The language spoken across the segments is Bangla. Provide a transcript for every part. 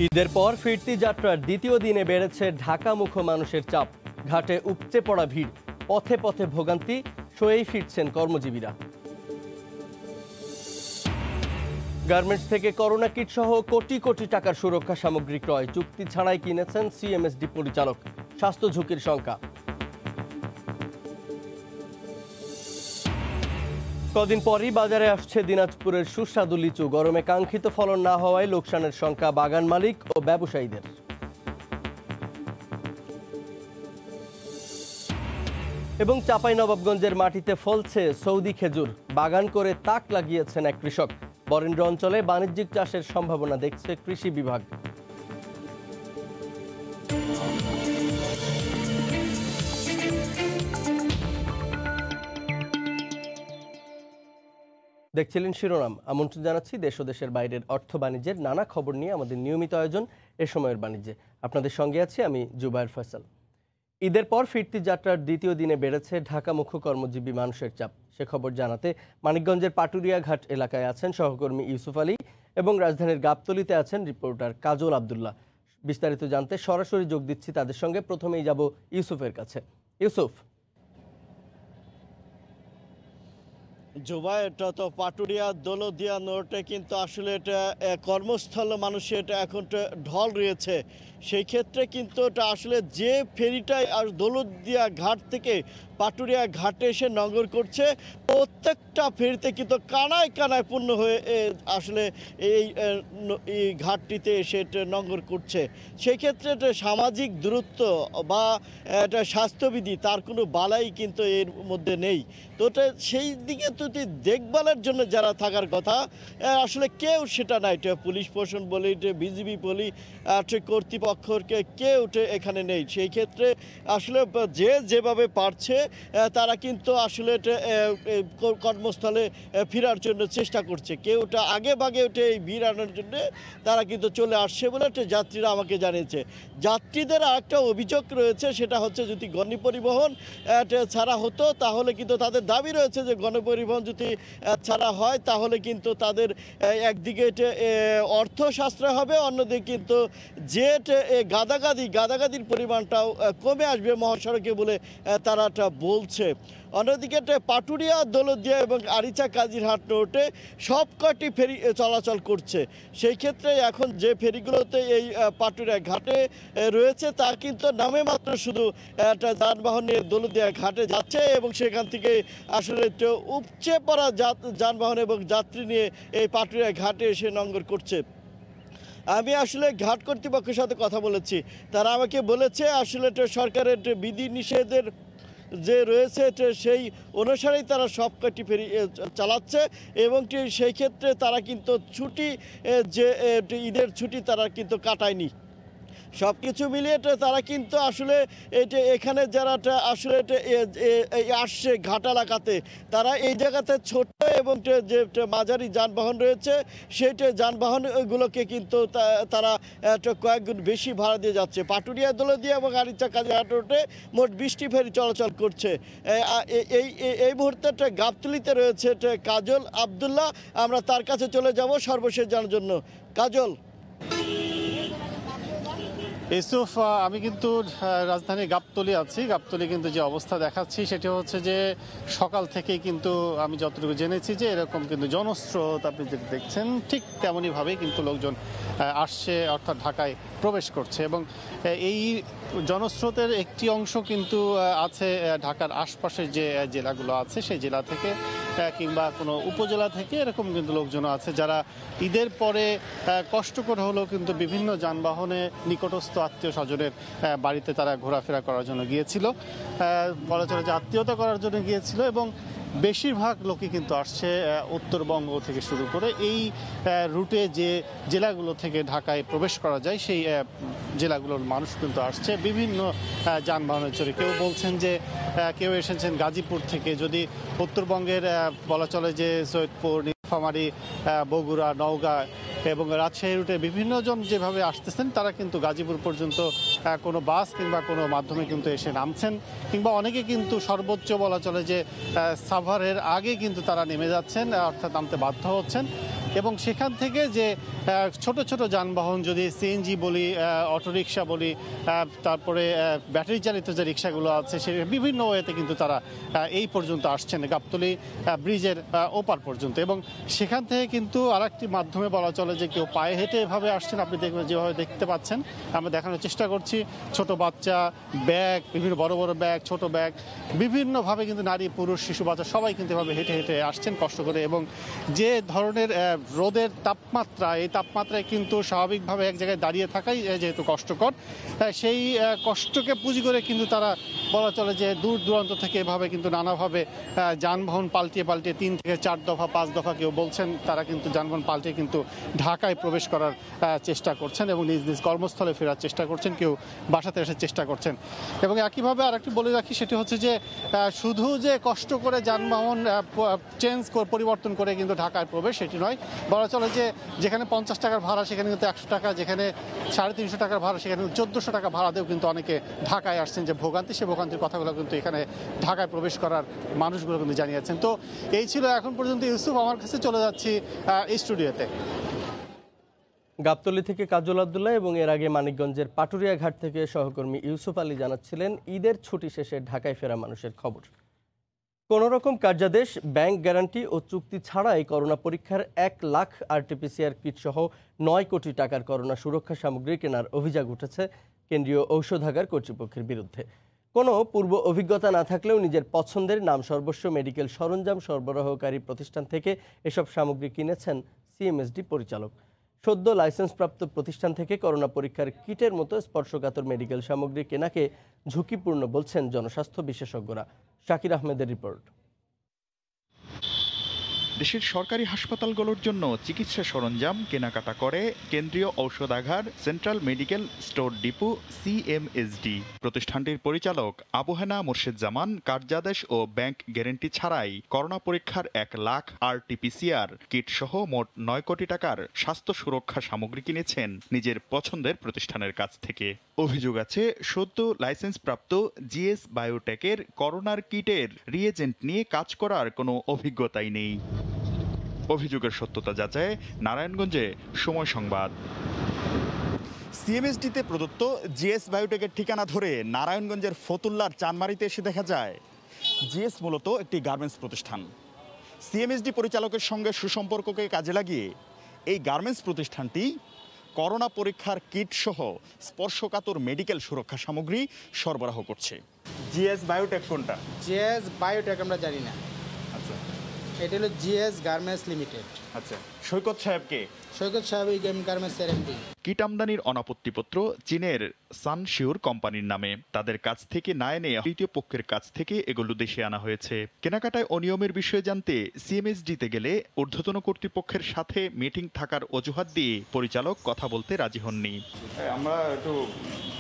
ঈদের পর ফিরতি যাত্রার দ্বিতীয় দিনে বেড়েছে ঢাকামুখো মানুষের চাপ। ঘাটে উপচে পড়া ভিড়, পথে পথে ভোগান্তি, সয়েই ফিরছেন কর্মজীবীরা। গার্মেন্টস থেকে করোনা কিট সহ কোটি কোটি টাকার সুরক্ষা সামগ্রী ক্রয়, চুক্তি ছাড়াই কিনেছেন সিএমএসডি পরিচালক। স্বাস্থ্য ঝুঁকির শঙ্কা। কদিন পরই বাজারে আসছে দিনাজপুরের সুস্বাদু লিচু। গরমে কাঙ্ক্ষিত ফলন না হওয়ায় লোকসানের শঙ্কা বাগান মালিক ও ব্যবসায়ীদের। এবং চাঁপাইনবাবগঞ্জের মাটিতে ফলছে সৌদি খেজুর। বাগান করে তাক লাগিয়েছেন এক কৃষক। বরেন্দ্র অঞ্চলে বাণিজ্যিক চাষের সম্ভাবনা দেখছে কৃষি বিভাগ। দেখছিলেন শিরোনাম। আমন্ত্রণ জানাচ্ছি দেশ ও দেশের বাইরের অর্থ বাণিজ্যের নানা খবর নিয়ে আমাদের নিয়মিত আয়োজন এ সময়ের বাণিজ্যে। আপনাদের সঙ্গে আছি আমি জুবায়ের ফয়সাল। ঈদের পর ফিরতি যাত্রার দ্বিতীয় দিনে বেড়েছে ঢাকামুখো কর্মজীবী মানুষের চাপ। সে খবর জানাতে মানিকগঞ্জের পাটুরিয়া ঘাট এলাকায় আছেন সহকর্মী ইউসুফ আলী এবং রাজধানীর গাবতলীতে আছেন রিপোর্টার কাজল আবদুল্লাহ। বিস্তারিত জানতে সরাসরি যোগ দিচ্ছি তাদের সঙ্গে। প্রথমেই যাব ইউসুফের কাছে। ইউসুফ। জুবাই, এটা তো পাটুরিয়া দৌলতদিয়া নোটে কিন্তু আসলে এটা কর্মস্থল মানুষের এটা এখন ঢল রয়েছে। সেই ক্ষেত্রে কিন্তু এটা আসলে যে ফেরিটাই আর দৌলতদিয়া ঘাট থেকে পাটুরিয়া ঘাটে এসে নঙ্গর করছে, প্রত্যেকটা ফেরিতে কিন্তু কানায় কানায় পূর্ণ হয়ে আসলে এই ঘাটটিতে এসে নঙ্গর করছে। সেই ক্ষেত্রে এটা সামাজিক দূরত্ব বা এটা স্বাস্থ্যবিধি তার কোনো বালাই কিন্তু এর মধ্যে নেই। তো এটা সেই দিকে যদি দেখভালের জন্য যারা থাকার কথা আসলে কেউ সেটা নাই। পুলিশ প্রশাসন বলি, বিজিবি বলি, কর্তৃপক্ষকে কেউ এখানে নেই। সেই ক্ষেত্রে আসলে যে যেভাবে পারছে তারা কিন্তু আসলে কর্মস্থলে ফেরার জন্য চেষ্টা করছে। কেউ আগে ভাগে এই ভিড় আনার জন্য তারা কিন্তু চলে আসছে বলে যাত্রীরা আমাকে জানিয়েছে। যাত্রীদের আরেকটা অভিযোগ রয়েছে, সেটা হচ্ছে যদি গণপরিবহন ছাড়া হতো তাহলে কিন্তু তাদের দাবি রয়েছে যে গণপরিবহন যদি ছাড়া হয় তাহলে কিন্তু তাদের একদিকে অর্থ সাশ্রয় হবে, অন্যদিকে কিন্তু যে গাদাগাদির পরিমাণটাও কমে আসবে মহাসড়কে বলে তারা বলছে। অন্যদিকে পাটুরিয়া দৌলতদিয়া এবং আরিচা কাজিরহাট রোডে সব কয়টি ফেরি চলাচল করছে। সেই ক্ষেত্রে এখন যে ফেরিগুলোতে এই পাটুরিয়া ঘাটে রয়েছে তা কিন্তু নামে মাত্র শুধু একটা যানবাহন নিয়ে দৌলতদিয়া ঘাটে যাচ্ছে এবং সেখান থেকে আসলে উপচে পড়া যানবাহন এবং যাত্রী নিয়ে এই পাটুরিয়া ঘাটে এসে নঙ্গর করছে। আমি আসলে ঘাট কর্তৃপক্ষের সাথে কথা বলেছি, তারা আমাকে বলেছে আসলে সরকারের বিধি নিষেধের যে রয়েছে সেই অনুসারেই তারা সব কয়টি ফেরি চালাচ্ছে এবং সেই ক্ষেত্রে তারা কিন্তু ছুটি যে ঈদের ছুটি তারা কিন্তু কাটায়নি। সব কিছু মিলিয়ে তারা কিন্তু আসলে এখানে যারা আসলে আসছে ঘাট এলাকাতে, তারা এই জায়গাতে ছোট এবং যে মাঝারি যানবাহন রয়েছে সেই যানবাহনগুলোকে কিন্তু তারা কয়েকগুণ বেশি ভাড়া দিয়ে যাচ্ছে। পাটুরিয়া দৌলতদিয়া এবং আরিচা কাজিরহাট রোডে মোট 20টি ফেরি চলাচল করছে। এই মুহূর্তে গাবতলীতে রয়েছে কাজল আবদুল্লাহ। আমরা তার কাছে চলে যাব সর্বশেষ জানার জন্য। কাজল। ইউসুফ, আমি কিন্তু রাজধানী গাবতলী আছি। গাবতলী কিন্তু যে অবস্থা দেখাচ্ছি সেটি হচ্ছে যে সকাল থেকেই কিন্তু আমি যতটুকু জেনেছি যে এরকম কিন্তু জনস্রোত আপনি যেটা দেখছেন ঠিক তেমনইভাবেই কিন্তু লোকজন আসছে, অর্থাৎ ঢাকায় প্রবেশ করছে। এবং এই জনস্রোতের একটি অংশ কিন্তু আছে ঢাকার আশপাশের যে জেলাগুলো আছে সেই জেলা থেকে কিংবা কোনো উপজেলা থেকে, এরকম কিন্তু লোকজন আছে যারা ঈদের পরে কষ্ট করে হলেও কিন্তু বিভিন্ন যানবাহনে নিকটস্থ আত্মীয় স্বজনের বাড়িতে তারা ঘোরাফেরা করার জন্য গিয়েছিল, বলা চলে যে আত্মীয়তা করার জন্য গিয়েছিল। এবং বেশিরভাগ লোকই কিন্তু আসছে উত্তরবঙ্গ থেকে শুরু করে এই রুটে যে জেলাগুলো থেকে ঢাকায় প্রবেশ করা যায় সেই জেলাগুলোর মানুষ কিন্তু আসছে বিভিন্ন যানবাহনে চড়ে। কেউ বলছেন যে কেউ এসেছেন গাজীপুর থেকে, যদি উত্তরবঙ্গের বলা চলে যে সৈয়দপুর, নীলফামারী, বগুড়া, নওগাঁ এবং রাজশাহী রুটে বিভিন্ন জন যেভাবে আসতেছেন তারা কিন্তু গাজীপুর পর্যন্ত কোনো বাস কিংবা কোনো মাধ্যমে কিন্তু এসে নামছেন, কিংবা অনেকে কিন্তু সর্বোচ্চ বলা চলে যে সাভারের আগে কিন্তু তারা নেমে যাচ্ছেন, অর্থাৎ নামতে বাধ্য হচ্ছেন। এবং সেখান থেকে যে ছোট ছোট যানবাহন, যদি সিএনজি বলি, অটোরিকশা বলি, তারপরে ব্যাটারি চালিত যে রিক্সাগুলো আছে, সে বিভিন্ন ওয়েতে কিন্তু তারা এই পর্যন্ত আসছেন, গাবতলী ব্রিজের ওপার পর্যন্ত। এবং সেখান থেকে কিন্তু আরেকটি মাধ্যমে বলা চলে যে কেউ পায়ে হেঁটে এভাবে আসছেন। আপনি দেখবেন যেভাবে দেখতে পাচ্ছেন, আমরা দেখানোর চেষ্টা করছি, ছোট বাচ্চা, ব্যাগ, বিভিন্ন বড় বড় ব্যাগ, ছোট ব্যাগ, বিভিন্নভাবে কিন্তু নারী, পুরুষ, শিশু, বাচ্চা সবাই কিন্তু এভাবে হেঁটে হেঁটে আসছেন কষ্ট করে। এবং যে ধরনের রোদের তাপমাত্রা, এই তাপমাত্রায় কিন্তু স্বাভাবিকভাবে এক জায়গায় দাঁড়িয়ে থাকাই যেহেতু কষ্টকর, সেই কষ্টকে পুঁজি করে কিন্তু তারা বলা চলে যে দূর দূরান্ত থেকে এভাবে কিন্তু নানাভাবে যানবাহন পাল্টিয়ে 3 থেকে 4 দফা 5 দফা কেউ বলছেন, তারা কিন্তু যানবাহন পাল্টিয়ে কিন্তু ঢাকায় প্রবেশ করার চেষ্টা করছেন এবং নিজ নিজ কর্মস্থলে ফেরার চেষ্টা করছেন, কেউ বাসাতে আসার চেষ্টা করছেন। এবং একইভাবে আরেকটি বলে রাখি, সেটি হচ্ছে যে শুধু যে কষ্ট করে যানবাহন পরিবর্তন করে কিন্তু ঢাকায় প্রবেশ সেটি নয়, বলা চলে যে যেখানে 50 টাকার ভাড়া সেখানে কিন্তু 100 টাকা, যেখানে 350 টাকার ভাড়া সেখানে 1400 টাকা ভাড়া দিয়েও কিন্তু অনেকে ঢাকায় আসছেন। যে ভোগান্তি, সে ভোগান্তির কথাগুলো কিন্তু এখানে ঢাকায় প্রবেশ করার মানুষগুলো কিন্তু জানিয়েছেন। তো এই ছিল এখন পর্যন্ত। ইউসুফ, আমার কাছে চলে যাচ্ছি এই স্টুডিওতে। গাবতলী থেকে কাজল আব্দুল্লাহ এবং এর আগে মানিকগঞ্জের পাটুরিয়া ঘাট থেকে সহকর্মী ইউসুফ আলী জানাচ্ছিলেন ঈদের ছুটি শেষে ঢাকায় ফেরা মানুষের খবর। কোনো রকম কার্যাদেশ, ব্যাংক গ্যারান্টি ও চুক্তি ছাড়াই করোনা পরীক্ষার 1 লাখ আরটিপিসিআর কিট সহ 9 কোটি টাকার করোনা সুরক্ষা সামগ্রী কেনার অভিযোগ উঠেছে কেন্দ্রীয় ঔষধাগার কর্তৃপক্ষের বিরুদ্ধে। কোনো পূর্ব অভিজ্ঞতা না থাকলেও নিজের পছন্দের নাম সর্বস্ব মেডিকেল সরঞ্জাম সরবরাহকারী প্রতিষ্ঠান থেকে এসব সামগ্রী কিনেছেন সিএমএসডি পরিচালক। সদ্য লাইসেন্সপ্রাপ্ত প্রতিষ্ঠান থেকে করোনা পরীক্ষার কিটের মতো স্পর্শকাতর মেডিকেল সামগ্রী কেনাকে ঝুঁকিপূর্ণ বলছেন জনস্বাস্থ্য বিশেষজ্ঞরা। শাকির আহমেদের রিপোর্ট। দেশের সরকারি হাসপাতালগুলোর জন্য চিকিৎসা সরঞ্জাম কেনাকাটা করে কেন্দ্রীয় ঔষধাগার সেন্ট্রাল মেডিকেল স্টোর ডিপো সিএমএসডি। প্রতিষ্ঠানটির পরিচালক আবু হেনা মোর্শেদ-জামান কার্যাদেশ ও ব্যাংক গ্যারান্টি ছাড়াই করোনা পরীক্ষার 1 লাখ আরটিপিসিআর কিট সহ মোট 9 কোটি টাকার স্বাস্থ্য সুরক্ষা সামগ্রী কিনেছেন নিজের পছন্দের প্রতিষ্ঠানের কাছ থেকে। অভিযোগ আছে, সদ্য লাইসেন্সপ্রাপ্ত জিএস বায়োটেকের করোনার কিটের রিএজেন্ট নিয়ে কাজ করার কোনো অভিজ্ঞতাই নেই। অভিযোগের সত্যতা যাচাই নারায়ণগঞ্জে সময় সংবাদ। সিএমএসডিতে প্রদত্ত জিএস বায়োটেকের ঠিকানা ধরে নারায়ণগঞ্জের ফতুল্লার চানমারিতে এসে দেখা যায় জিএস মূলত একটি গার্মেন্টস প্রতিষ্ঠান। সিএমএসডি পরিচালকের সঙ্গে সুসম্পর্ককে কাজে লাগিয়ে এই গার্মেন্টস প্রতিষ্ঠানটি করোনা পরীক্ষার কিট সহ স্পর্শকাতর মেডিকেল সুরক্ষা সামগ্রী সরবরাহ করছে। জিএস বায়োটেক কোনটা? জিএস বায়োটেক আমরা জানি না। আচ্ছা, এটা হলো জিএস গার্মেন্টস লিমিটেড। আচ্ছা, সৈকত সাহেবকে? সৈকত সাহেব এই গার্মেন্টসের এমডি। কিট আমদানির অনাপত্তিপত্র চীনের সানশিওর কোম্পানির নামে, তাদের কাছ থেকে না এনে তৃতীয় পক্ষের কাছ থেকে এগুলো দেশে আনা হয়েছে। কেনাকাটায় অনিয়মের বিষয়ে জানতে সিএমএসডিতে গেলে ঊর্ধ্বতন কর্তৃপক্ষের সাথে মিটিং থাকার অজুহাত দিয়ে পরিচালক কথা বলতে রাজি হননি। আমরা একটু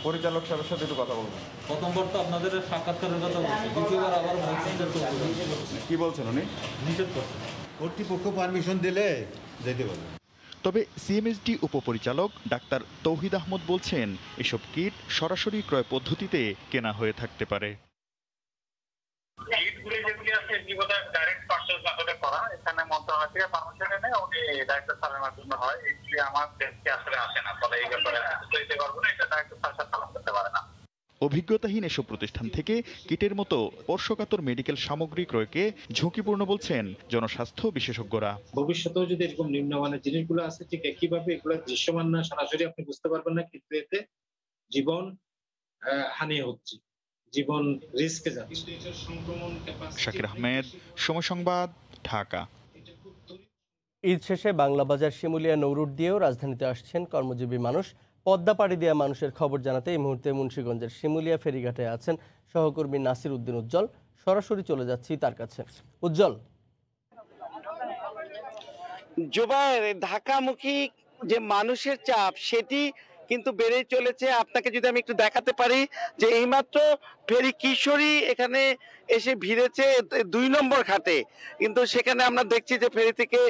পরিচালক সাহেবের সাথে একটু কথা বলবো। প্রথমবার তো আপনাদের সাক্ষাৎকারের কথা বলছি, দ্বিতীয়বার আবার কি বলছেন উনি? নিষেধ করছেন, কর্তৃপক্ষ পারমিশন দিলে যেতে পারবে। তবে সিএমএসডি উপপরিচালক ডাক্তার তৌহিদ আহমদ বলছেন, এসব কিট সরাসরি ক্রয় পদ্ধতিতে কেনা হয়ে থাকতে পারে। অভিজ্ঞতাহীন এসব প্রতিষ্ঠান থেকে কিটের মতো স্পর্শকাতর মেডিকেল সামগ্রী ক্রয়কে ঝুঁকিপূর্ণ বলছেন জনস্বাস্থ্য বিশেষজ্ঞরা। ভবিষ্যতেও যদি এরকম নিম্নমানের জিনিসগুলো আছে, ঠিক একইভাবে এগুলো দৃশ্যমান না, সরাসরি আপনি বুঝতে পারবেন না, কিন্তু এতে জীবন হানি হচ্ছে, জীবন রিস্কে যাচ্ছে। শাকির আহমেদ, সময় সংবাদ, ঢাকা। ঈদ শেষে বাংলা বাজার শিমুলিয়া নৌরুট দিয়েও রাজধানীতে আসছেন কর্মজীবী মানুষ। পদ্মা পাড়ি দেওয়া মানুষের খবর জানাতে এই মুহূর্তে মুন্সিগঞ্জের শিমুলিয়া ফেরিঘাটে আছেন সহকর্মী নাসির উদ্দিন উজ্জ্বল। সরাসরি চলে যাচ্ছি তার কাছে। উজ্জ্বল, জুবায়ের, ঢাকামুখী যে মানুষের চাপ সেটি কিন্তু বেড়েই চলেছে। আপনাকে যদি আমি একটু দেখাতে পারি যে এইমাত্র ফেরি কিশোরী এখানে এসে ভিড়েছে 2 নম্বর ঘাটে, কিন্তু সেখানে আমরা দেখছি যে ফেরি থেকে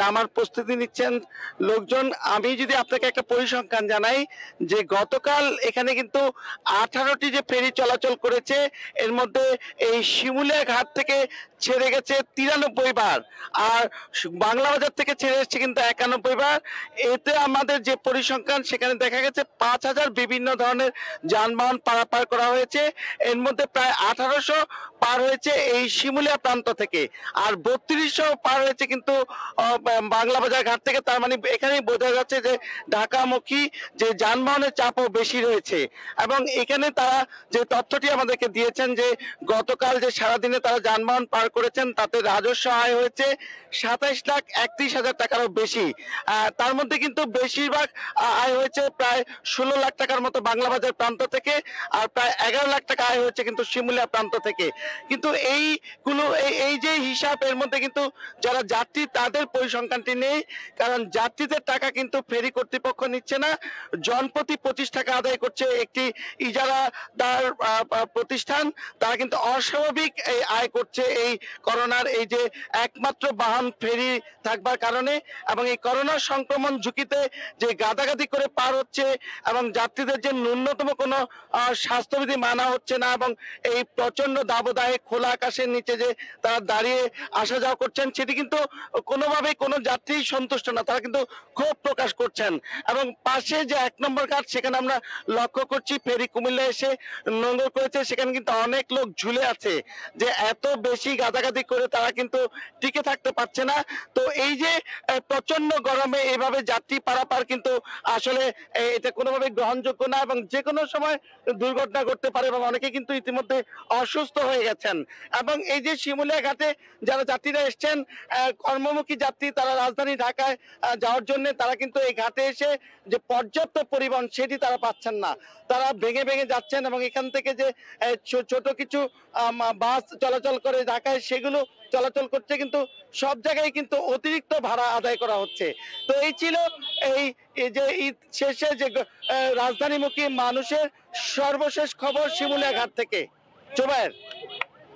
নামার প্রস্তুতি নিচ্ছেন লোকজন। আমি যদি আপনাকে একটা পরিসংখ্যান জানাই যে গতকাল এখানে কিন্তু 18টি যে ফেরি চলাচল করেছে, এর মধ্যে এই শিমুলিয়া ঘাট থেকে ছেড়ে গেছে 93 বার, আর বাংলা বাজার থেকে ছেড়ে এসছে কিন্তু 91 বার। এতে আমাদের যে পরিসংখ্যান সেখানে দেখা গেছে 5000 বিভিন্ন ধরনের যানবাহন পারাপার করা হয়েছে। এর মধ্যে প্রায় 1800 পার হয়েছে এই শিমুলিয়া প্রান্ত থেকে, আর 3200 পার হয়েছে কিন্তু বাংলা বাজার ঘাট থেকে। তার মানে এখানেই বোঝা যাচ্ছে যে ঢাকামুখী যে যানবাহনের চাপও বেশি রয়েছে। এবং এখানে তারা যে তথ্যটি আমাদেরকে দিয়েছেন যে গতকাল যে সারাদিনে তারা যানবাহন পার করেছেন তাতে রাজস্ব আয় হয়েছে 27,31,000 টাকারও বেশি। তার মধ্যে কিন্তু বেশিরভাগ আয় হয়েছে প্রায় 16 লাখ টাকার মতো বাংলা বাজার প্রান্ত থেকে, আর প্রায় 11 লাখ টাকা আয় হয়েছে কিন্তু শিমুলিয়া প্রান্ত থেকে। কিন্তু এইগুলো এই যে হিসাব, এর মধ্যে কিন্তু যারা যাত্রী তাদের পরিসংখ্যানটি নেই, কারণ যাত্রীদের টাকা কিন্তু ফেরি কর্তৃপক্ষ নিচ্ছে না, জনপ্রতি 25 টাকা আদায় করছে একটি ইজারাদার প্রতিষ্ঠান। তারা কিন্তু অস্বাভাবিক এই আয় করছে এই করোনার এই যে একমাত্র বাহন ফেরি থাকবার কারণে, এবং এই করোনা সংক্রমণ ঝুঁকিতে যে গাদাগাদি করে পার হচ্ছে এবং যাত্রীদের যে ন্যূনতম কোনো স্বাস্থ্যবিধি মানা হচ্ছে না, এবং এই প্রচন্ড দাবদাহে খোলা আকাশের নিচে যে তারা দাঁড়িয়ে আসা যাওয়া করছেন, সেটি কিন্তু কোনোভাবেই কোনো যাত্রী সন্তুষ্ট না। তারা কিন্তু ক্ষোভ প্রকাশ করছেন। এবং পাশে যে 1 নম্বর ঘাট, সেখানে আমরা লক্ষ্য করছি ফেরি কুমিল্লা এসে নোঙর করেছে, সেখানে কিন্তু অনেক লোক ঝুলে আছে, যে এত বেশি গাদাগাদি করে তারা কিন্তু টিকে থাকতে পারছে না। তো এই যে প্রচন্ড গরমে এইভাবে যাত্রী পারাপার কিন্তু আসলে এটা কোনোভাবে গ্রহণযোগ্য না, এবং যে কোনো সময় দুর্ঘটনা ঘটতে পারে, এবং অনেকে কিন্তু ইতিমধ্যে অসুস্থ হয়ে গেছেন। এবং এই যে শিমুলিয়া ঘাটে যারা যাত্রীরা এসছেন কর্মমুখী যাত্রী, তারা রাজধানী ঢাকায় যাওয়ার জন্য তারা কিন্তু এই ঘাটে এসে যে পর্যাপ্ত পরিবহন সেটি তারা পাচ্ছেন না। তারা ভেঙে ভেঙে যাচ্ছেন, এবং এখান থেকে যে ছোট কিছু বাস চলাচল করে ঢাকায়, সেগুলো চলাচল করছে, কিন্তু সব জায়গায় কিন্তু অতিরিক্ত ভাড়া আদায় করা হচ্ছে। তো এই ছিল এই যে ঈদ শেষে যে রাজধানীমুখী মানুষের সর্বশেষ খবর শিমুলিয়া ঘাট থেকে। জুবায়ের।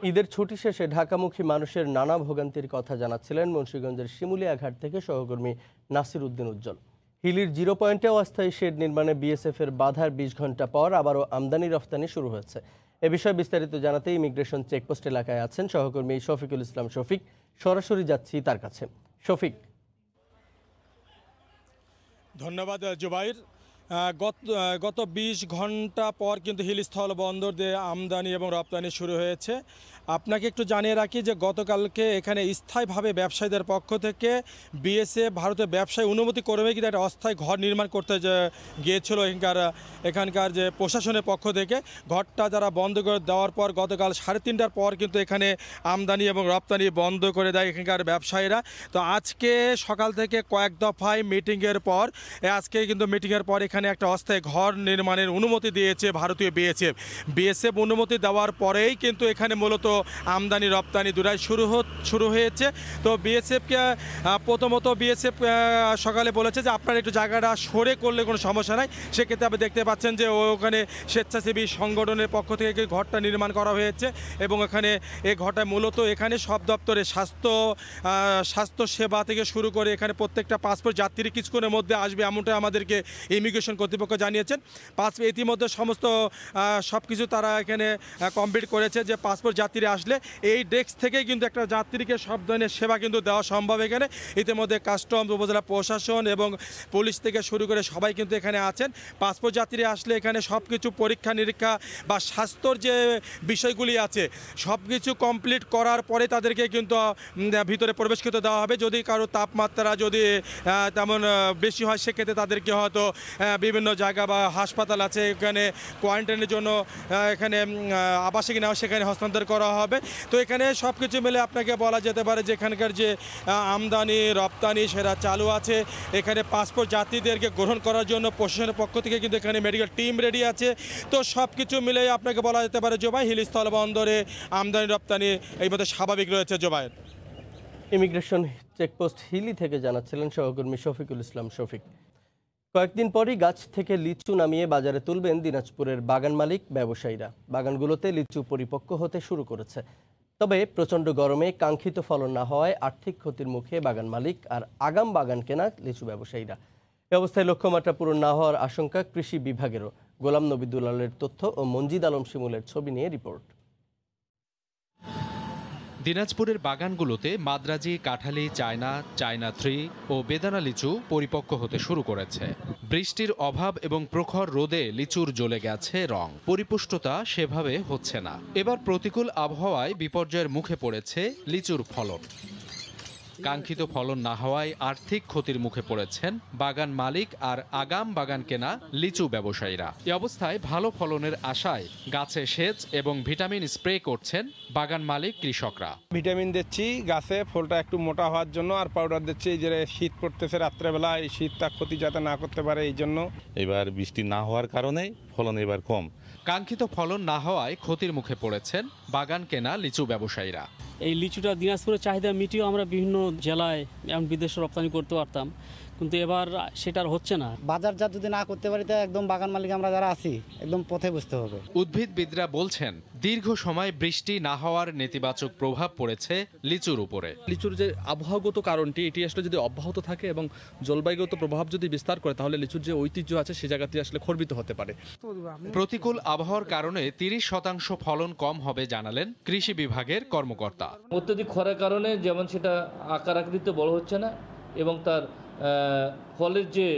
ঈদের ছুটি শেষে ঢাকামুখী মানুষের নানা ভোগান্তির কথা জানাচ্ছিলেন মুন্সিগঞ্জের শিমুলিয়া ঘাট থেকে সহকর্মী নাসির উদ্দিন উজ্জ্বল। হিলির 0 পয়েন্টেও অস্থায়ী শেড নির্মাণে বিএসএফ এর বাধার 20 ঘন্টা পর আবারও আমদানি রফতানি শুরু হয়েছে। এ বিষয়ে বিস্তারিত জানাতে ইমিগ্রেশন চেকপোস্ট এলাকায় আছেন সহকর্মী শফিকুল ইসলাম শফিক। সরাসরি যাচ্ছি তার কাছে। শফিক। ধন্যবাদ জুবাইর। গত 20 ঘন্টা পর কিন্তু হিলস্থল বন্দর দিয়ে আমদানি এবং রপ্তানি শুরু হয়েছে। আপনাকে একটু জানিয়ে রাখি যে গতকালকে এখানে স্থায়ীভাবে ব্যবসায়ীদের পক্ষ থেকে বিএসএফ ভারতের ব্যবসায়ী অনুমতি কর্মে কিন্তু একটা অস্থায়ী ঘর নির্মাণ করতে গিয়েছিল এখানকার যে প্রশাসনের পক্ষ থেকে। ঘরটা যারা বন্ধ করে দেওয়ার পর গতকাল 3:30টার পর কিন্তু এখানে আমদানি এবং রপ্তানি বন্ধ করে দেয় এখানকার ব্যবসায়ীরা। তো আজকে সকাল থেকে কয়েক দফায় মিটিংয়ের পর আজকে কিন্তু মিটিংয়ের পর এখানে একটা অস্থায়ী ঘর নির্মাণের অনুমতি দিয়েছে ভারতীয় বিএসএফ অনুমতি দেওয়ার পরেই কিন্তু এখানে মূলত আমদানি রপ্তানি দুটাই শুরু হয়েছে। তো বিএসএফকে প্রথমত বিএসএফ সকালে বলেছে যে আপনারা একটু জায়গাটা সরে করলে কোনো সমস্যা নাই। সেক্ষেত্রে আপনি দেখতে পাচ্ছেন যে ওখানে স্বেচ্ছাসেবী সংগঠনের পক্ষ থেকে ঘরটা নির্মাণ করা হয়েছে, এবং এখানে এই ঘরটা মূলত এখানে সব দপ্তরে স্বাস্থ্য সেবা থেকে শুরু করে এখানে প্রত্যেকটা পাসপোর্ট যাত্রী কিছুক্ষণের মধ্যে আসবে, এমনটা আমাদেরকে ইমিগ্রেশন কর্তৃপক্ষ জানিয়েছেন। ইতিমধ্যে সমস্ত সব কিছু তারা এখানে কমপ্লিট করেছে যে পাসপোর্ট যাত্রী আসলে এই ডেস্ক থেকেই কিন্তু একটা যাত্রীকে সব ধরনের সেবা কিন্তু দেওয়া সম্ভব এখানে। ইতিমধ্যে কাস্টমস, উপজেলা প্রশাসন এবং পুলিশ থেকে শুরু করে সবাই কিন্তু এখানে আছেন। পাসপোর্ট যাত্রী আসলে এখানে সব কিছু পরীক্ষা নিরীক্ষা বা স্বাস্থ্যর যে বিষয়গুলি আছে সব কিছু কমপ্লিট করার পরে তাদেরকে কিন্তু ভিতরে প্রবেশ করতে দেওয়া হবে। যদি কারো তাপমাত্রা যদি তেমন বেশি হয় সেক্ষেত্রে তাদেরকে হয়তো বিভিন্ন জায়গা বা হাসপাতাল আছে এখানে কোয়ারেন্টাইনের জন্য এখানে আবাসিক নেওয়া সেখানে হস্তান্তর করা হবে। তো এখানে সব কিছু মিলে আপনাকে বলা যেতে পারে যে এখানকার যে আমদানি রপ্তানি সেটা চালু আছে। এখানে পাসপোর্ট যাত্রীদেরকে গ্রহণ করার জন্য প্রশাসনের পক্ষ থেকে কিন্তু এখানে মেডিকেল টিম রেডি আছে। তো সব কিছু মিলে আপনাকে বলা যেতে পারে জোবাই হিলস্থল বন্দরে আমদানি রপ্তানি এই মধ্যে স্বাভাবিক রয়েছে। জোবাই। ইমিগ্রেশন চেকপোস্ট হিলি থেকে জানাচ্ছিলেন সহকর্মী শফিকুল ইসলাম শফিক। কয়েকদিন পরই গাছ থেকে লিচু নামিয়ে বাজারে তুলবেন দিনাজপুরের বাগান মালিক ব্যবসায়ীরা। বাগানগুলোতে লিচু পরিপক্ক হতে শুরু করেছে। তবে প্রচণ্ড গরমে কাঙ্ক্ষিত ফলন না হওয়ায় আর্থিক ক্ষতির মুখে বাগান মালিক আর আগাম বাগান কেনা লিচু ব্যবসায়ীরা। এ অবস্থায় লক্ষ্যমাত্রা পূরণ না হওয়ার আশঙ্কা কৃষি বিভাগেরও। গোলাম নবী দুলালের তথ্য ও মঞ্জিদ আলম শিমুলের ছবি নিয়ে রিপোর্ট। দিনাজপুরের বাগানগুলোতে মাদ্রাজি, কাঁঠালি, চায়না, চায়না 3 ও বেদানা লিচু পরিপক্ক হতে শুরু করেছে। বৃষ্টির অভাব এবং প্রখর রোদে লিচুর জ্বলে গেছে রং, পরিপুষ্টতা সেভাবে হচ্ছে না। এবার প্রতিকূল আবহাওয়ায় বিপর্যয়ের মুখে পড়েছে লিচুর ফলন। কাঙ্ক্ষিত ফলন না হওয়ায় আর্থিক ক্ষতির মুখে পড়েছেন বাগান মালিক আর আগাম বাগান কেনা লিচু ব্যবসায়ীরা। এ অবস্থায় ভালো ফলনের আশায় গাছে সেচ এবং ভিটামিন স্প্রে করছেন বাগান মালিক কৃষকরা। ভিটামিন দিচ্ছি গাছে, ফলটা একটু মোটা হওয়ার জন্য, আর পাউডার দিচ্ছি যে শীত পড়তেছে রাত্রেবেলা, এই শীতটা ক্ষতি যাতে না করতে পারে এই জন্য। এবার বৃষ্টি না হওয়ার কারণে ফলন এবার কম। কাঙ্ক্ষিত ফলন না হওয়ায় ক্ষতির মুখে পড়েছেন বাগান কেনা লিচু ব্যবসায়ীরা। এই লিচুটা দিনাজপুরের চাহিদা মিটিয়েও আমরা বিভিন্ন জেলায় এবং বিদেশে রপ্তানি করতে পারতাম, কিন্তু এবার সেটা আর হচ্ছে না। বাজারজাত যদি না করতে পারি তো একদম বাগান মালিক আমরা যারা আছি একদম পথে বসতে হবে। উদ্ভিদবিদরা বলছেন দীর্ঘ সময় বৃষ্টি না হওয়ার নেতিবাচক প্রভাব পড়েছে লিচুর উপরে। লিচুর যে আবহাওয়াগত কারণটি, এটি আসলে যদি অব্যাহত থাকে এবং জলবায়ুগত প্রভাব যদি বিস্তার করে, তাহলে লিচুর যে ঐতিহ্য আছে সে জায়গাতে আসলে খর্বিত হতে পারে। প্রতিকূল আবহাওয়ার কারণে 30% ফলন কম হবে জানালেন কৃষি বিভাগের কর্মকর্তা। অত্যধিক খরার কারণে যেমন সেটা আকার আকৃতিতে বড় হচ্ছে না এবং তার ফলের যে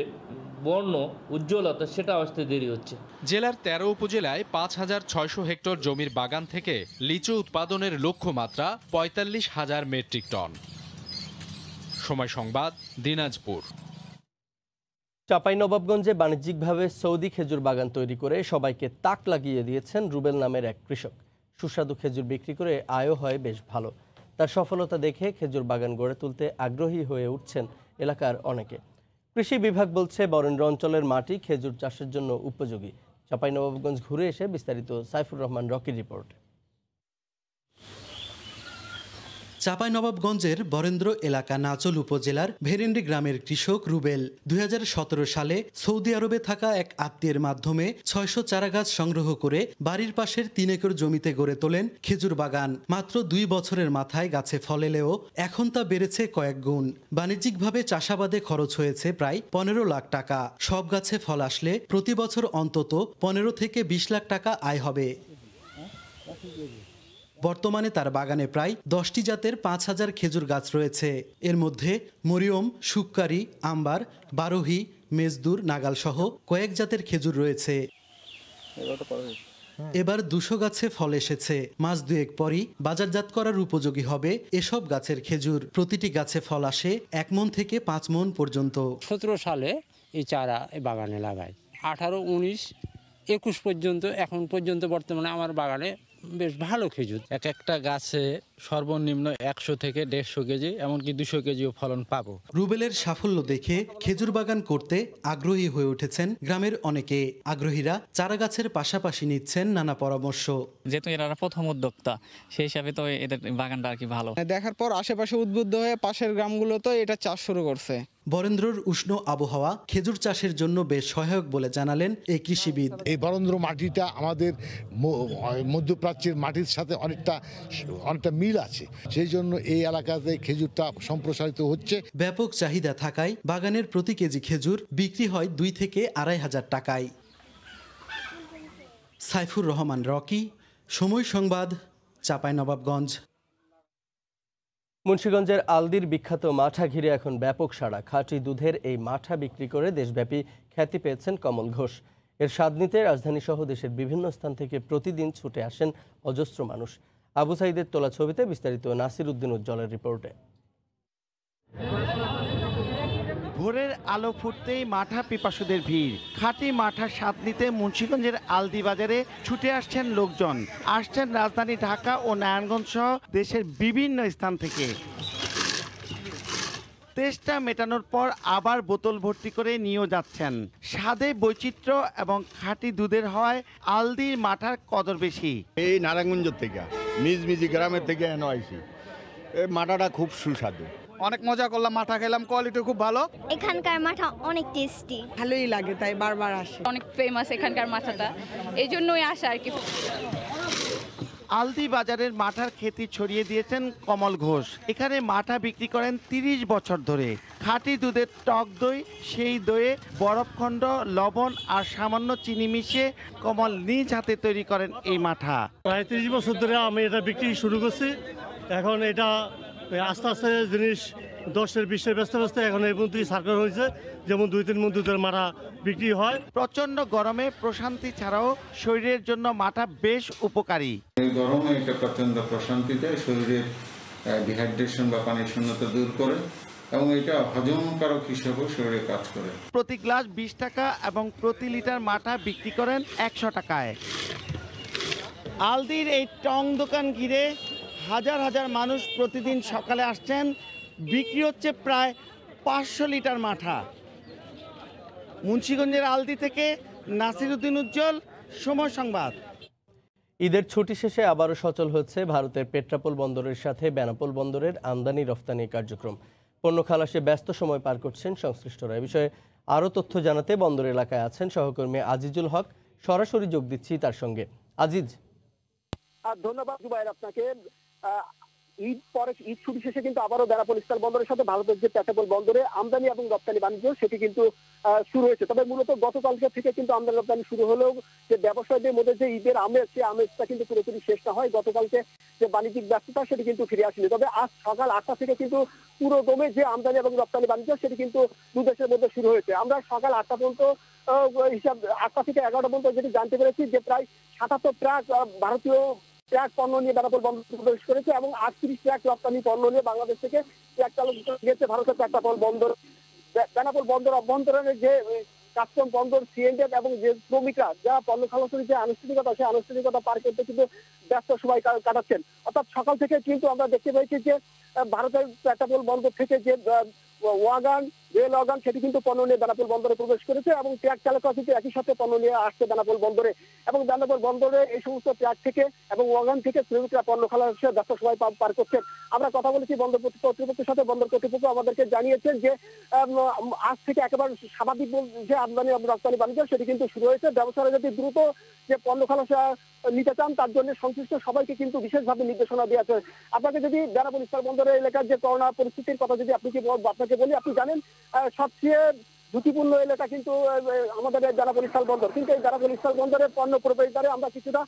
বর্ণ উজ্জ্বলতা সেটা আসতে দেরি হচ্ছে। জেলার 13 উপজেলায় 5,600 হেক্টর জমির বাগান থেকে লিচু উৎপাদনের লক্ষ্যমাত্রা 45,000 মেট্রিক টন। সময় সংবাদ, দিনাজপুর। চাঁপাইনবাবগঞ্জে বাণিজ্যিকভাবে সৌদি খেজুর বাগান তৈরি করে সবাইকে তাক লাগিয়ে দিয়েছেন রুবেল নামের এক কৃষক। সুস্বাদু খেজুর বিক্রি করে আয়ও হয় বেশ ভালো। তার সফলতা দেখে খেজুর বাগান গড়ে তুলতে আগ্রহী হয়ে উঠছেন এলাকার অনেকে। কৃষি বিভাগ বলছে বরেন্দ্র অঞ্চলের মাটি খেজুর চাষের জন্য উপযোগী। চাঁপাইনবাবগঞ্জ ঘুরে এসে বিস্তারিত সাইফুর রহমান রকির রিপোর্ট। চাঁপাইনবাবগঞ্জের বরেন্দ্র এলাকা নাচল উপজেলার ভেরেন্ডি গ্রামের কৃষক রুবেল 2017 সালে সৌদি আরবে থাকা এক আত্মীয়ের মাধ্যমে 600 চারা গাছ সংগ্রহ করে বাড়ির পাশের 3 একর জমিতে গড়ে তোলেন খেজুর বাগান। মাত্র 2 বছরের মাথায় গাছে ফল এলেও এখন তা বেড়েছে কয়েক গুণ। বাণিজ্যিকভাবে চাষাবাদে খরচ হয়েছে প্রায় 15 লাখ টাকা। সব গাছে ফল আসলে প্রতি বছর অন্তত 15 থেকে 20 লাখ টাকা আয় হবে। বর্তমানে তার বাগানে প্রায় 10টি জাতের 5,000 খেজুর গাছ রয়েছে। এর মধ্যে মরিয়ম, শুক্কারি, আম্বার, বারোহি, মেজদুর, নাগাল সহ কয়েক জাতের খেজুর রয়েছে। এবার 200 গাছে ফল এসেছে। মাস 2 পরই বাজারজাত করার উপযোগী হবে এসব গাছের খেজুর। প্রতিটি গাছে ফল আসে 1 মণ থেকে 5 মণ পর্যন্ত। 17 সালে এই চারা বাগানে লাগাই, 18, 19, 21 পর্যন্ত এখন পর্যন্ত বর্তমানে আমার বাগানে বেশ ভালো খেজুর। এক একটা গাছে সর্বনিম্ন 100 থেকে 150 কেজি, এমনকি 200 কেজিও ফলন পাবো। রুবেলের সাফল্য দেখে খেজুর বাগান করতে আগ্রহী হয়ে উঠেছেন গ্রামের অনেকে। আগ্রহীরা চারা গাছের পাশাপাশি নিচ্ছেন নানা পরামর্শ। যেহেতু এরা প্রথম উদ্যোক্তা, সেই হিসাবে তো এদের বাগানটা আর কি ভালো। দেখার পর আশেপাশে উদ্বুদ্ধ হয়ে পাশের গ্রামগুলো তো এটা চাষ শুরু করছে। বরেন্দ্রর উষ্ণ আবহাওয়া খেজুর চাষের জন্য বেশ সহায়ক বলে জানালেন এই কৃষিবিদ। এই বরেন্দ্র মাটিটা আমাদের মধ্যপ্রাচ্যের মাটির সাথে অনেকটা মিল আছে, সেই জন্য এই এলাকাতে খেজুরটা সম্প্রসারিত হচ্ছে। ব্যাপক চাহিদা থাকায় বাগানের প্রতি কেজি খেজুর বিক্রি হয় 2 থেকে 2,500 টাকায়। সাইফুর রহমান রকি, সময় সংবাদ, চাঁপাইনবাবগঞ্জ। মুন্সিগঞ্জের আলদির বিখ্যাত মাঠা ঘিরে এখন ব্যাপক সাড়া। খাঁটি দুধের এই মাঠা বিক্রি করে দেশব্যাপী খ্যাতি পেয়েছেন কমল ঘোষ। এর স্বাদ নিতে রাজধানী সহ দেশের বিভিন্ন স্থান থেকে প্রতিদিন ছুটে আসেন অজস্র মানুষ। আবু সাইদের তোলা ছবিতে বিস্তারিত নাসির উদ্দিন উজ্জ্বলের রিপোর্টে। ভোরের আলো ফুটতেই মাঠা পিপাসুদের ভিড়। খাঁটি মাঠার স্বাদ নিতে মুন্সিগঞ্জের আলদি বাজারে ছুটে আসছেন লোকজন। আসছেন রাজধানী ঢাকা ও নারায়ণগঞ্জ সহ দেশের বিভিন্ন স্থান থেকে। তেষ্টা মেটানোর পর আবার বোতল ভর্তি করে নিয়েও যাচ্ছেন। স্বাদে বৈচিত্র্য এবং খাঁটি দুধের হওয়ায় আলদির মাঠার কদর বেশি। এই নারায়ণগঞ্জ থেকে মিজমিজি গ্রামের থেকে এনে আইছি। এই মাঠাটা খুব সুস্বাদু। অনেক মজা করলাম, মাঠা খেলাম, কোয়ালিটি খুব ভালো। এখানকার মাঠা অনেক টেস্টি, ভালোই লাগে, তাই বারবার আসে। অনেক ফেমাস এখানকার মাঠাটা, এই জন্যই আসা আর কি। আলদি বাজারের মাঠার খ্যাতি ছড়িয়ে দিয়েছেন কমল ঘোষ। এখানে মাঠা বিক্রি করেন 30 বছর ধরে। খাঁটি দুধের টক দই, সেই দইয়ে বরফখণ্ড, লবণ আর সামান্য চিনি মিশিয়ে কমল নিজ হাতে তৈরি করেন এই মাঠা। প্রায় 30 বছর ধরে আমি এটা বিক্রি শুরু করছি। এখন এটা আস্তে আস্তে জিনিস 10-এর 20-এর ব্যস্ত ব্যস্ত এখন এই পর্যন্ত সার্কেল হয়েছে, যেমন 2-3 মণ দুধের মাঠা বিক্রি হয়। প্রচন্ড গরমে প্রশান্তি ছাড়াও শরীরের জন্য মাঠা বেশ উপকারী। এই গরমে এটা প্রচন্ড প্রশান্তি দেয়, শরীরের ডিহাইড্রেশন বা পানির শূন্যতা দূর করে এবং এটা হজমকারক হিসেবেও শরীরে কাজ করে। প্রতি গ্লাস 20 টাকা এবং প্রতি লিটার মাঠা বিক্রি করেন 100 টাকায়। আলদির এই টং দোকান ঘিরে হাজার হাজার মানুষ প্রতিদিন সকালে আসছেন। বিক্রি হচ্ছে প্রায় 500 লিটার মাঠা। মুন্সিগঞ্জের আলদি থেকে নাসিরউদ্দিন উজ্জ্বল, সময় সংবাদ। ঈদের ছুটি শেষে আবারও সচল হচ্ছে ভারতের পেট্রাপোল বন্দরের সাথে বেনাপোল বন্দরের আমদানি রফতানি কার্যক্রম। পণ্য খালাসে ব্যস্ত সময় পার করছেন সংশ্লিষ্টরা। এ বিষয়ে আরও তথ্য জানাতে বন্দর এলাকায় আছেন সহকর্মী আজিজুল হক। সরাসরি যোগ দিচ্ছি তার সঙ্গে। আজিজ, ধন্যবাদ জুবাইর আপনাকে। ঈদ ছুটি শেষে কিন্তু আবারও বেনাপোল স্থল বন্দরের সাথে ভারতের যে পেট্রাপোল বন্দরে আমদানি এবং রপ্তানি বাণিজ্য সেটি কিন্তু শুরু হয়েছে। তবে মূলত গতকালকে থেকে কিন্তু আমদানি রপ্তানি শুরু হলেও যে ব্যবসায়ীদের মধ্যে যে ঈদের আমেজ, সেই আমেজটা কিন্তু পুরোপুরি শেষ না হয়। গতকালকে যে বাণিজ্যিক ব্যস্ততা সেটি কিন্তু ফিরে আসেনি। তবে আজ সকাল 8টা থেকে কিন্তু পুরো দমে যে আমদানি এবং রপ্তানি বাণিজ্য সেটি কিন্তু দু দেশের মধ্যে শুরু হয়েছে। আমরা সকাল 8টা পর্যন্ত হিসাব 8টা থেকে 11টা পর্যন্ত যেটি জানতে পেরেছি যে প্রায় 77 ট্রাক ভারতীয় ট্রাক পণ্য নিয়ে বেনাপোল বন্দরে প্রবেশ করেছে এবং 38 ট্রাক রপ্তানি পণ্য নিয়ে বাংলাদেশ থেকে ট্রাক চালক গিয়েছে ভারতের পেট্রাপোল বন্দর। বেনাপোল বন্দর অভ্যন্তরে যে কাস্টম বন্দর সিএনএফ এবং যে শ্রমিকরা যা পণ্য খালাসের যে আনুষ্ঠানিকতা, সেই আনুষ্ঠানিকতা পার করতে কিন্তু ব্যস্ত সময় কাটাচ্ছেন। অর্থাৎ সকাল থেকে কিন্তু আমরা দেখতে পেয়েছি যে ভারতের পেট্রাপোল বন্দর থেকে যে ওয়াগান, রেল ওয়াগান সেটি কিন্তু পণ্য নিয়ে বেনাপোল বন্দরে প্রবেশ করেছে এবং ট্রাক চালকরা কিন্তু একই সাথে পণ্য নিয়ে আসছে বেনাপোল বন্দরে। এবং বেনাপোল বন্দরে এই সমস্ত ট্রাক থেকে এবং ওয়াগান থেকে শ্রমিকরা পণ্য খালাসে ব্যস্ত সময় পার করছেন। আমরা কথা বলেছি বন্দর কর্তৃপক্ষের সাথে। বন্দর কর্তৃপক্ষ আমাদেরকে জানিয়েছেন যে আজ থেকে একেবারে স্বাভাবিক যে আমদানি রপ্তানি বাণিজ্য সেটি কিন্তু শুরু হয়েছে। ব্যবসায়ীরা যদি দ্রুত যে পণ্য খালাসা নিতে চান তার জন্য সংশ্লিষ্ট সবাইকে কিন্তু বিশেষভাবে নির্দেশনা দেওয়া আছে। আপনাকে যদি বেনাপোল স্থল বন্দরের এলাকার যে করোনা পরিস্থিতির কথা যদি আপনাকে বলি, আপনি জানেন সবচেয়ে ঝুঁকিপূর্ণ এলাকা কিন্তু আমাদের বেনাপোল স্থল বন্দর। কিন্তু এই বেনাপোল স্থল বন্দরের পণ্য প্রবেশদ্বারে আমরা কিছুটা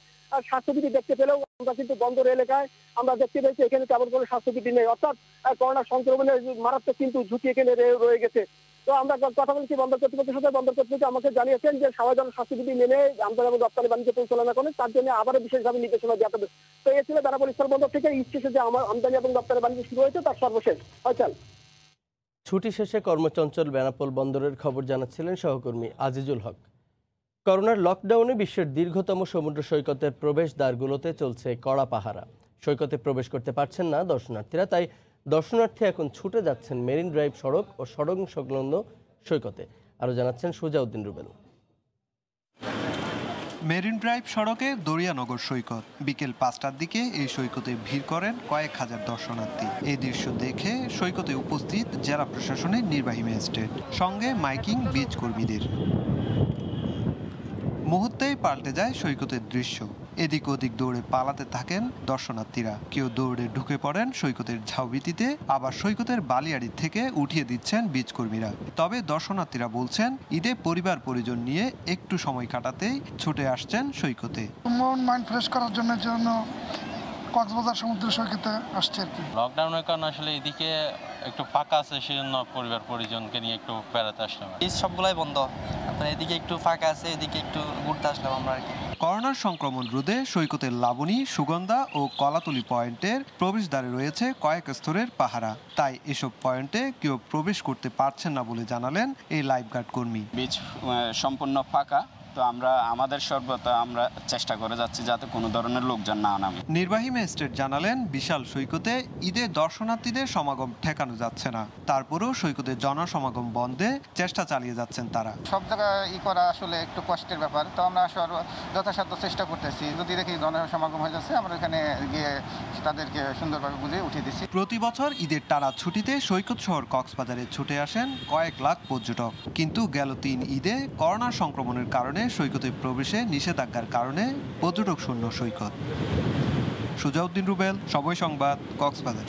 স্বাস্থ্যবিধি দেখতে পেলেও আমরা কিন্তু বন্দর এলাকায় আমরা দেখতে পেয়েছি এখানে তেমন কোনো স্বাস্থ্যবিধি নেই। অর্থাৎ করোনা সংক্রমণের মারাত্মক কিন্তু ঝুঁকি এখানে রয়ে গেছে। তো আমরা কথা বলছি বন্দর কর্তৃপক্ষের সাথে। বন্দর কর্তৃপক্ষ আমাকে জানিয়েছেন যে সবাই যেন স্বাস্থ্যবিধি মেনে আমদানি এবং রপ্তানি বাণিজ্য পরিচালনা করেন, তার জন্য আবারও বিশেষভাবে নির্দেশনা দেওয়া হবে। তো এ ছিল বেনাপোল স্থল বন্দর থেকে ঈদ শেষে যে আমার আমদানি এবং রপ্তানি বাণিজ্য শুরু হয়েছে তার সর্বশেষ। হয়চাল। ছুটি শেষে কর্মচঞ্চল বেনাপোল বন্দরের খবর জানাচ্ছিলেন সহকর্মী আজিজুল হক। করোনার লকডাউনে বিশ্বের দীর্ঘতম সমুদ্র সৈকতের প্রবেশদ্বারগুলোতে চলছে কড়া পাহারা। সৈকতে প্রবেশ করতে পারছেন না দর্শনার্থীরা, তাই দর্শনার্থী এখন ছুটে যাচ্ছেন মেরিন ড্রাইভ সড়ক ও সড়ক সংলগ্ন সৈকতে। আরও জানাচ্ছেন সুজাউদ্দিন রুবেল। মেরিন ড্রাইভ সড়কে দরিয়ানগর সৈকত। বিকেল 5টার দিকে এই সৈকতে ভিড় করেন কয়েক হাজার দর্শনার্থী। এই দৃশ্য দেখে সৈকতে উপস্থিত জেলা প্রশাসনের নির্বাহী ম্যাজিস্ট্রেট, সঙ্গে মাইকিং বিচ কর্মীদের। মুহূর্তেই পাল্টে যায় সৈকতের দৃশ্য। এদিক ওদিক দৌড়ে পালাতে থাকেন দর্শনার্থীরা। কেউ দৌড়ে ঢুকে পড়েন সৈকতের ঝাউবিতিতে, আবার সৈকতের বালিয়াড়ি থেকে উঠিয়ে দিচ্ছেন বিচ কর্মীরা। তবে দর্শনার্থীরা বলছেন ঈদে পরিবার পরিজন নিয়ে একটু সময় কাটাতেই ছুটে আসছেন সৈকতে। মন মাইন্ড ফ্রেশ করার জন্য কক্সবাজার সমুদ্র সৈকতে আসছে আর কি। লকডাউনের কারণে আসলে এদিকে একটু ফাঁকা আছে, সেজন্য পরিবার পরিজনকে নিয়ে একটু বেড়াতে আসলাম। এই সবগুলাই বন্ধ, আপনার এদিকে একটু ফাঁকা আছে, এদিকে একটু ঘুরতে আসলাম আমরা আর কি। করোনার সংক্রমণ রোধে সৈকতের লাবণী, সুগন্ধা ও কলাতলি পয়েন্টের প্রবেশদ্বারে রয়েছে কয়েক স্তরের পাহারা। তাই এসব পয়েন্টে কেউ প্রবেশ করতে পারছেন না বলে জানালেন এই লাইফগার্ড কর্মী। বিচ সম্পূর্ণ ফাঁকা, তো আমরা আমাদের সর্বত আমরা চেষ্টা করে যাচ্ছি যাতে কোনো ধরনের লোকজন না নামে। নির্বাহী ম্যাজিস্ট্রেট জানালেন, বিশাল সৈকতে ঈদে দর্শনার্থীদের সমাগম ঠেকানো যাচ্ছে না, তারপরেও সৈকতে জনসমাগম বন্ধে চেষ্টা চালিয়ে যাচ্ছেন তারা। সব জায়গায় করা আসলে একটু কষ্টের ব্যাপার, তো আমরা যথাসাধ্য চেষ্টা করতেছি। যদি দেখি জনসমাগম হয়ে যাচ্ছে, আমরা এখানে গিয়ে তাদেরকে সুন্দরভাবে বুঝিয়ে উঠিয়ে দিচ্ছি। প্রতি বছর ঈদের টানা ছুটিতে সৈকত শহর কক্সবাজারে ছুটে আসেন কয়েক লাখ পর্যটক, কিন্তু গেল 3 ঈদে করোনা সংক্রমণের কারণে সৈকতে প্রবেশে নিষেধাজ্ঞার কারণে পর্যটক শূন্য সৈকত। সুজাউদ্দিন রুবেল, সময় সংবাদ, কক্সবাজার।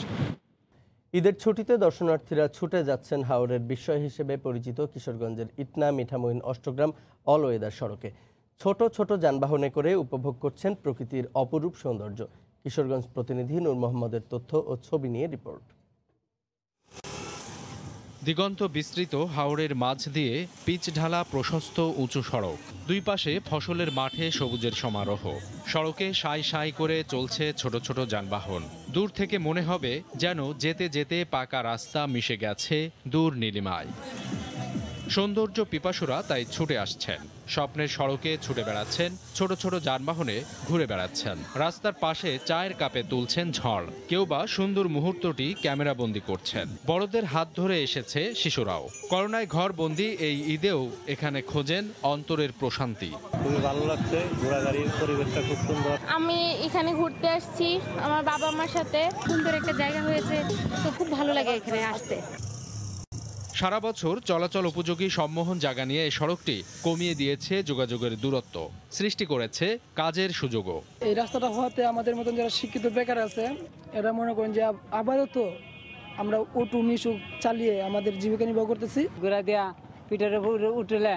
ঈদের ছুটিতে দর্শনার্থীরা ছুটে যাচ্ছেন হাওরের বিস্ময় হিসেবে পরিচিত কিশোরগঞ্জের ইটনা মিঠামইন অষ্টগ্রাম অল ওয়েদার সড়কে। ছোট ছোট যানবাহনে করে উপভোগ করছেন প্রকৃতির অপরূপ সৌন্দর্য। কিশোরগঞ্জ প্রতিনিধি নূর মোহাম্মদের তথ্য ও ছবি নিয়ে রিপোর্ট। দিগন্ত বিস্তৃত হাওরের মাঝ দিয়ে পিচ ঢালা প্রশস্ত উঁচু সড়ক, দুই পাশে ফসলের মাঠে সবুজের সমারোহ। সড়কে সাই সাই করে চলছে ছোট ছোট যানবাহন। দূর থেকে মনে হবে যেন যেতে যেতে পাকা রাস্তা মিশে গেছে দূর নীলিমায়। সৌন্দর্য পিপাসুরা তাই ছুটে আসছেন, স্বপ্নের সড়কে ছুটে বেড়াচ্ছেন, ছোট ছোট যানবাহনে ঘুরে বেড়াচ্ছেন। রাস্তার পাশে চায়ের কাপে তুলছেন ঝড়, কেউ বা সুন্দর মুহূর্তটি ক্যামেরাবন্দি করছেন। বড়দের হাত ধরে এসেছে শিশুরাও। করোনায় ঘরবন্দি এই ঈদেও এখানে খোঁজেন অন্তরের প্রশান্তি। খুবই ভালো লাগছে, ঘোরাঘুরির পরিবেশটা খুব সুন্দর। আমি এখানে ঘুরতে আসছি আমার বাবা মার সাথে, সুন্দর একটা জায়গা হয়েছে, তো খুব ভালো লাগে এখানে আসতে। সারা বছর চলাচল উপযোগী সম্মোহন জায়গা নিয়ে এই সড়কটি কমিয়ে দিয়েছে যোগাযোগের দূরত্ব, সৃষ্টি করেছে কাজের সুযোগও। এই রাস্তাটা হওয়াতে আমাদের মতন যারা শিক্ষিত বেকার আছে এরা মনে করেন যে আপাতত আমরা অটো মিশুক চালিয়ে আমাদের জীবিকা নির্বাহ করতেছি। ঘোরা দেয়া পিঠের উঠলে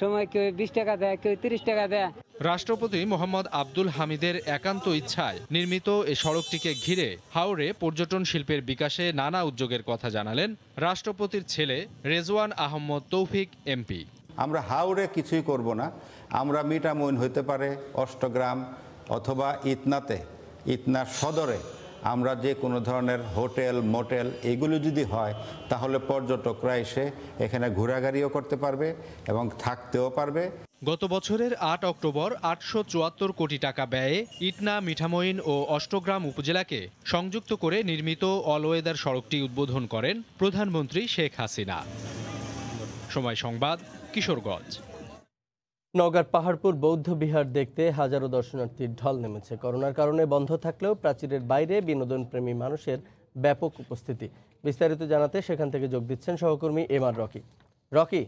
সময় কেউ 20 টাকা দেয়, কেউ 30 টাকা দেয়। রাষ্ট্রপতি মোহাম্মদ আব্দুল হামিদের একান্ত ইচ্ছায় নির্মিত এই সড়কটিকে ঘিরে হাওরে পর্যটন শিল্পের বিকাশে নানা উদ্যোগের কথা জানালেন রাষ্ট্রপতির ছেলে রেজওয়ান আহমদ তৌফিক এমপি। আমরা হাওরে কিছুই করব না, আমরা মিঠামইন হইতে পারে অষ্টগ্রাম অথবা ইটনাতে, ইটনা সদরে আমরা যে কোনো ধরনের হোটেল মোটেল এগুলো যদি হয় তাহলে পর্যটকরা এসে এখানে ঘোরাঘুরিও করতে পারবে এবং থাকতেও পারবে। গত বছরের 8 অক্টোবর 874 কোটি টাকা ব্যয়ে ইটনা মিঠামইন ও অষ্টগ্রাম উপজেলাকে সংযুক্ত করে নির্মিত অল ওয়েদার সড়কটি উদ্বোধন করেন প্রধানমন্ত্রী শেখ হাসিনা। সময় সংবাদ, কিশোরগঞ্জ। নওগাঁর পাহাড়পুর বৌদ্ধ বিহার দেখতে হাজারো দর্শনার্থীর ঢল নেমেছে। করোনার কারণে বন্ধ থাকলেও প্রাচীরের বাইরে বিনোদনপ্রেমী মানুষের ব্যাপক উপস্থিতি। বিস্তারিত জানাতে সেখান থেকে যোগ দিচ্ছেন সহকর্মী এমআর রকি। রকি,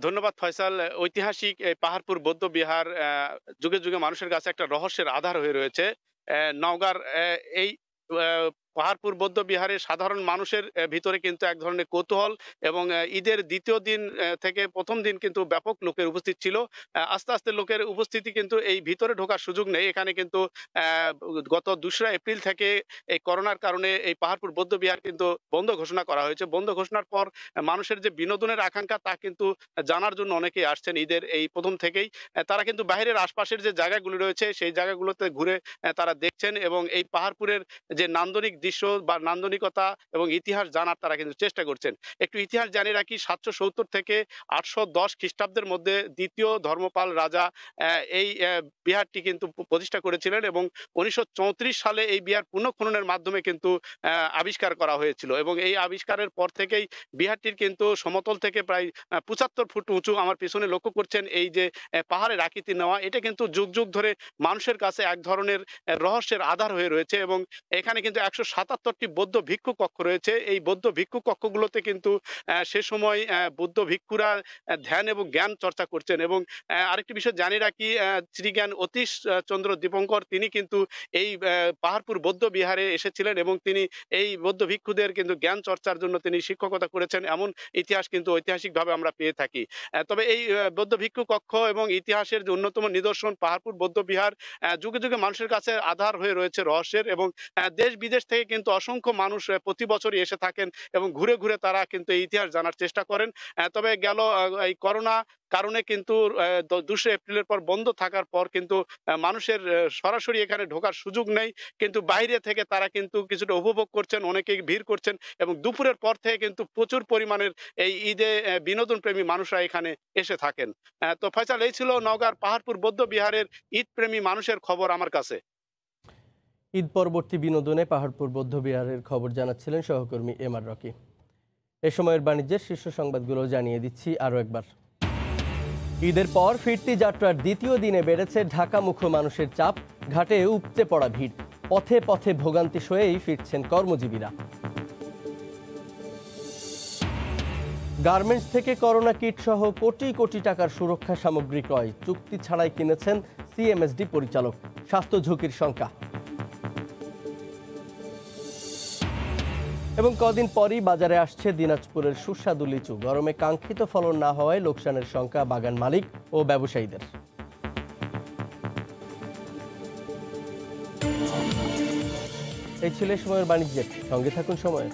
ধন্যবাদ ফয়সাল। ঐতিহাসিক পাহাড়পুর বৌদ্ধ বিহার যুগে যুগে মানুষের কাছে একটা রহস্যের আধার হয়ে রয়েছে। নওগাঁর এই পাহাড়পুর বৌদ্ধ বিহারের সাধারণ মানুষের ভিতরে কিন্তু এক ধরনের কৌতূহল এবং ঈদের দ্বিতীয় দিন থেকে প্রথম দিন কিন্তু ব্যাপক লোকের উপস্থিত ছিল। আস্তে আস্তে লোকের উপস্থিতি কিন্তু এই ভিতরে ঢোকার সুযোগ নেই। এখানে কিন্তু গত 2রা এপ্রিল থেকে এই করোনার কারণে এই পাহাড়পুর বৌদ্ধ বিহার কিন্তু বন্ধ ঘোষণা করা হয়েছে। বন্ধ ঘোষণার পর মানুষের যে বিনোদনের আকাঙ্ক্ষা তা কিন্তু জানার জন্য অনেকেই আসছেন ঈদের এই প্রথম থেকেই। তারা কিন্তু বাইরের আশপাশের যে জায়গাগুলি রয়েছে সেই জায়গাগুলোতে ঘুরে তারা দেখছেন এবং এই পাহাড়পুরের যে নান্দনিক দৃশ্য বা নান্দনিকতা এবং ইতিহাস জানার তারা কিন্তু চেষ্টা করছেন। একটু ইতিহাস জানিয়ে রাখি, 770 থেকে 810 খ্রিস্টাব্দের মধ্যে দ্বিতীয় ধর্মপাল রাজা এই বিহারটি কিন্তু প্রতিষ্ঠা করেছিলেন এবং 1934 সালে এই বিহার পুনঃখননের মাধ্যমে কিন্তু আবিষ্কার করা হয়েছিল এবং এই আবিষ্কারের পর থেকেই বিহারটির কিন্তু সমতল থেকে প্রায় 75 ফুট উঁচু, আমার পিছনে লক্ষ্য করছেন এই যে পাহাড়ের আকৃতি নেওয়া, এটা কিন্তু যুগ যুগ ধরে মানুষের কাছে এক ধরনের রহস্যের আধার হয়ে রয়েছে এবং এখানে কিন্তু 177টি বৌদ্ধ ভিক্ষু কক্ষ রয়েছে। এই বৌদ্ধ ভিক্ষু কক্ষগুলোতে কিন্তু সে সময় বৌদ্ধ ভিক্ষুরা ধ্যান এবং জ্ঞান চর্চা করছেন এবং আরেকটি বিষয় জানিয়ে রাখি, শ্রীজ্ঞান অতীশ চন্দ্র দীপঙ্কর তিনি কিন্তু এই পাহাড়পুর বৌদ্ধ বিহারে এসেছিলেন এবং তিনি এই বৌদ্ধ ভিক্ষুদের কিন্তু জ্ঞান চর্চার জন্য তিনি শিক্ষকতা করেছেন, এমন ইতিহাস কিন্তু ঐতিহাসিকভাবে আমরা পেয়ে থাকি। তবে এই বৌদ্ধ ভিক্ষু কক্ষ এবং ইতিহাসের যে অন্যতম নিদর্শন পাহাড়পুর বৌদ্ধ বিহার যুগে যুগে মানুষের কাছে আধার হয়ে রয়েছে রহস্যের এবং দেশ বিদেশ থেকে কিন্তু অসংখ্য মানুষ প্রতি বছরই এসে থাকেন এবং ঘুরে ঘুরে তারা কিন্তু এই ইতিহাস জানার চেষ্টা করেন। তবে গেল এই করোনা কারণে কিন্তু 2 এপ্রিলের পর বন্ধ থাকার পর কিন্তু মানুষের সরাসরি এখানে ঢোকার সুযোগ নেই, কিন্তু বাইরে থেকে তারা কিন্তু কিছুটা উপভোগ করছেন, অনেকেই ভিড় করছেন এবং দুপুরের পর থেকে কিন্তু প্রচুর পরিমাণের এই ঈদে বিনোদন প্রেমী মানুষরা এখানে এসে থাকেন। তো ফয়সাল, এই ছিল নওগাঁর পাহাড়পুর বৌদ্ধ বিহারের ঈদ প্রেমী মানুষের খবর আমার কাছে। ঈদ পরবর্তী বিনোদনে পাহাড়পুর বৌদ্ধবিহারের খবর জানাচ্ছিলেন সহকর্মী এমআর রকি। এ সময়ের বাণিজ্যের শীর্ষ সংবাদগুলো জানিয়ে দিচ্ছি আরও একবার। ঈদের পর ফিরতি যাত্রার দ্বিতীয় দিনে বেড়েছে ঢাকামুখী মানুষের চাপ, ঘাটে উপচে পড়া ভিড়, পথে পথে ভোগান্তি সয়েই ফিরছেন কর্মজীবীরা। গার্মেন্টস থেকে করোনা কিট সহ কোটি কোটি টাকার সুরক্ষা সামগ্রী ক্রয়, চুক্তি ছাড়াই কিনেছেন সিএমএসডি পরিচালক, স্বাস্থ্য ঝুঁকির শঙ্কা। এবং কদিন পরই বাজারে আসছে দিনাজপুরের সুস্বাদু লিচু, গরমে কাঙ্ক্ষিত ফলন না হওয়ায় লোকসানের শঙ্কা বাগান মালিক ও ব্যবসায়ীদের। এই ছিল সময়ের বাণিজ্যের সঙ্গে থাকুন সময়ের।